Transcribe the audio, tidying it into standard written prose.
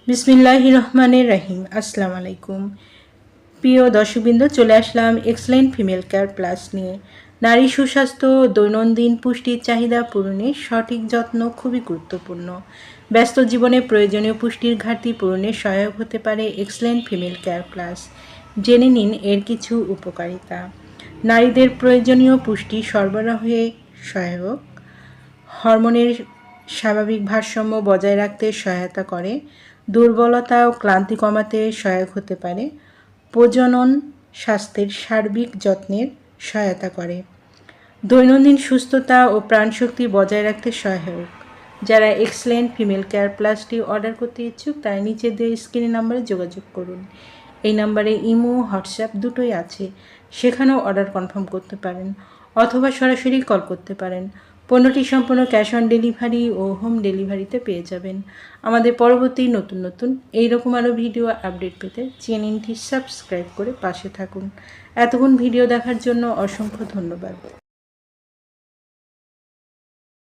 বিসমিল্লাহির রহমানির রহিম। আসসালামু আলাইকুম। প্রিয় দর্শকবৃন্দ, চলে আসলাম এক্সেলেন্ট ফিমেল কেয়ার প্লাস নিয়ে। নারী সুস্বাস্থ্য ও দৈনন্দিন পুষ্টির চাহিদা পূরণে সঠিক যত্ন খুবই গুরুত্বপূর্ণ। ব্যস্ত জীবনে প্রয়োজনীয় পুষ্টির ঘাটতি পূরণে সহায়ক হতে পারে এক্সেলেন্ট ফিমেল কেয়ার প্লাস। জেনে নিন এর কিছু উপকারিতা। নারীদের প্রয়োজনীয় পুষ্টি সরবরাহে সহায়ক, হরমোনের স্বাভাবিক ভারসাম্য বজায় রাখতে সহায়তা করে, দুর্বলতা ও ক্লান্তি কমাতে সহায়ক হতে পারে, প্রজনন স্বাস্থ্যের সার্বিক যত্নের সহায়তা করে, দৈনন্দিন সুস্থতা ও প্রাণশক্তি বজায় রাখতে সহায়ক। যারা এক্সেলেন্ট ফিমেল কেয়ার প্লাসটি অর্ডার করতে ইচ্ছুক তারা নিচে দিয়ে স্ক্রিনের নাম্বারে যোগাযোগ করুন। এই নাম্বারে ইমো, হোয়াটসঅ্যাপ দুটোই আছে, সেখানেও অর্ডার কনফার্ম করতে পারেন অথবা সরাসরি কল করতে পারেন। পণ্যটি সম্পূর্ণ ক্যাশ অন ডেলিভারি ও হোম ডেলিভারিতে পেয়ে যাবেন। আমাদের পরবর্তী নতুন এইরকম আরও ভিডিও আপডেট পেতে চ্যানেলটি সাবস্ক্রাইব করে পাশে থাকুন। এতক্ষণ ভিডিও দেখার জন্য অসংখ্য ধন্যবাদ।